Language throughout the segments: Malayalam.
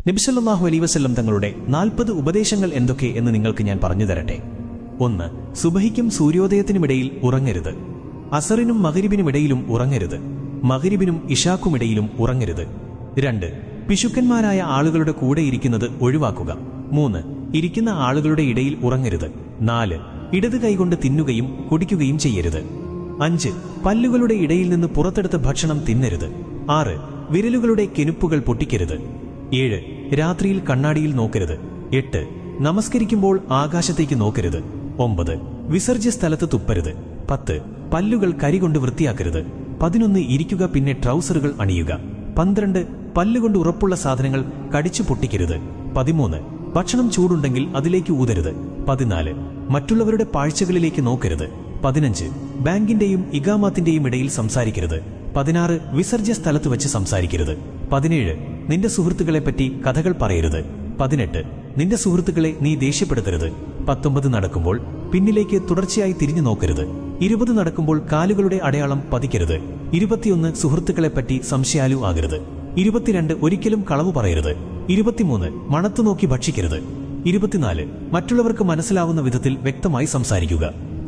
നബി സല്ലല്ലാഹു അലൈഹി വസല്ലം തങ്ങളുടെ 40 ഉപദേശങ്ങൾ എന്തൊക്കെ എന്ന് നിങ്ങൾക്ക് ഞാൻ പറഞ്ഞു തരട്ടെ. 1. സുബഹിക്കും സൂര്യോദയത്തിനുമിടയിൽ ഉറങ്ങരുത്. അസറിനും മഗ്രിബിനുമിടയിലും ഉറങ്ങരുത്. മഗ്രിബിനും ഇശാക്കുമിടയിലും ഉറങ്ങരുത്. 2. പിശുക്കന്മാരായ ആളുകളുടെ കൂടെ ഇരിക്കുന്നത് ഒഴിവാക്കുക. 3. ഇരിക്കുന്ന ആളുകളുടെ ഇടയിൽ ഉറങ്ങരുത്. 4. ഇടത് കൈകൊണ്ട് തിന്നുകയും കുടിക്കുകയും ചെയ്യരുത്. 5. പല്ലുകളുടെ ഇടയിൽ നിന്ന് പുറത്തെടുത്ത ഭക്ഷണം തിന്നരുത്. 6. വിരലുകളുടെ കെനുപ്പുകൾ പൊട്ടിക്കരുത്. 7. രാത്രിയിൽ കണ്ണാടിയിൽ നോക്കരുത്. 8. നമസ്കരിക്കുമ്പോൾ ആകാശത്തേക്ക് നോക്കരുത്. 9. വിസർജ്യ സ്ഥലത്ത് തുപ്പരുത്. 10. പല്ലുകൾ കരികൊണ്ട് വൃത്തിയാക്കരുത്. 11. ഇരിക്കുക, പിന്നെ ട്രൗസറുകൾ അണിയുക. 12. പല്ലുകൊണ്ട് ഉറപ്പുള്ള സാധനങ്ങൾ കടിച്ചു പൊട്ടിക്കരുത്. 13. ഭക്ഷണം ചൂടുണ്ടെങ്കിൽ അതിലേക്ക് ഊതരുത്. 14. മറ്റുള്ളവരുടെ പാഴ്ചകളിലേക്ക് നോക്കരുത്. 15. ബാങ്കിന്റെയും ഇഖാമത്തിന്റെയും ഇടയിൽ സംസാരിക്കരുത്. 16. വിസർജ്യ സ്ഥലത്ത് വെച്ച് സംസാരിക്കരുത്. 17. നിന്റെ സുഹൃത്തുക്കളെപ്പറ്റി കഥകൾ പറയരുത്. 18. നിന്റെ സുഹൃത്തുക്കളെ നീ ദേഷ്യപ്പെടുത്തരുത്. 19. നടക്കുമ്പോൾ പിന്നിലേക്ക് തുടർച്ചയായി തിരിഞ്ഞു നോക്കരുത്. 20. നടക്കുമ്പോൾ കാലുകളുടെ അടയാളം പതിക്കരുത്. 21. സുഹൃത്തുക്കളെപ്പറ്റി സംശയാലു ആകരുത്. 22. ഒരിക്കലും കളവു പറയരുത്. 23. മണത്തു നോക്കി ഭക്ഷിക്കരുത്. 24. മറ്റുള്ളവർക്ക് മനസ്സിലാവുന്ന വിധത്തിൽ വ്യക്തമായി സംസാരിക്കുക.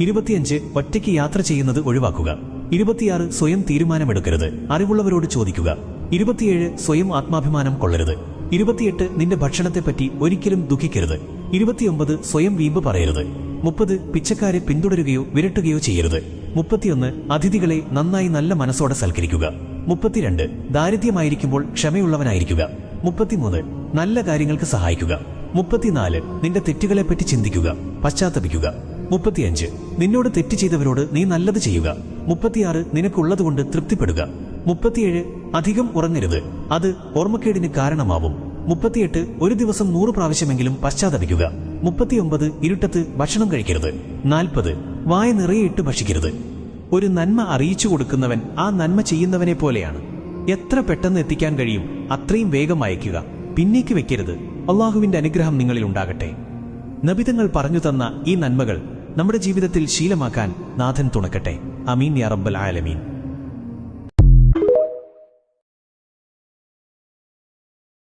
25. ഒറ്റയ്ക്ക് യാത്ര ചെയ്യുന്നത് ഒഴിവാക്കുക. 26. സ്വയം തീരുമാനമെടുക്കരുത്, അറിവുള്ളവരോട് ചോദിക്കുക. 27. സ്വയം ആത്മാഭിമാനം കൊള്ളരുത്. 28. നിന്റെ ഭക്ഷണത്തെപ്പറ്റി ഒരിക്കലും ദുഃഖിക്കരുത്. 29. സ്വയം വീമ്പ് പറയരുത്. 30. പിച്ചക്കാരെ പിന്തുടരുകയോ വിരട്ടുകയോ ചെയ്യരുത്. 31. അതിഥികളെ നന്നായി നല്ല മനസ്സോടെ സൽക്കരിക്കുക. 32. ദാരിദ്ര്യമായിരിക്കുമ്പോൾ ക്ഷമയുള്ളവനായിരിക്കുക. 33. നല്ല കാര്യങ്ങൾക്ക് സഹായിക്കുക. 34. നിന്റെ തെറ്റുകളെപ്പറ്റി ചിന്തിക്കുക, പശ്ചാത്തപിക്കുക. 35. നിന്നോട് തെറ്റ് ചെയ്തവരോട് നീ നല്ലത് ചെയ്യുക. 36. നിനക്കുള്ളതുകൊണ്ട് തൃപ്തിപ്പെടുക. 37. അധികം ഉറങ്ങരുത്, അത് ഓർമ്മക്കേടിന് കാരണമാവും. 38. ഒരു ദിവസം 100 പ്രാവശ്യമെങ്കിലും പശ്ചാത്തപിക്കുക. 39. ഇരുട്ടത്ത് ഭക്ഷണം കഴിക്കരുത്. 40. വായ നിറയെ ഇട്ട് ഭക്ഷിക്കരുത്. ഒരു നന്മ അറിയിച്ചു കൊടുക്കുന്നവൻ ആ നന്മ ചെയ്യുന്നവനെ പോലെയാണ്. എത്ര പെട്ടെന്ന് എത്തിക്കാൻ കഴിയും അത്രയും വേഗം അയക്കുക, പിന്നേക്ക് വെക്കരുത്. അള്ളാഹുവിന്റെ അനുഗ്രഹം നിങ്ങളിൽ ഉണ്ടാകട്ടെ. നബിതങ്ങൾ പറഞ്ഞു തന്ന ഈ നന്മകൾ നമ്മുടെ ജീവിതത്തിൽ ശീലമാക്കാൻ നാഥൻ തുണക്കട്ടെ. അമീൻ യാ റബ്ബൽ ആലമീൻ.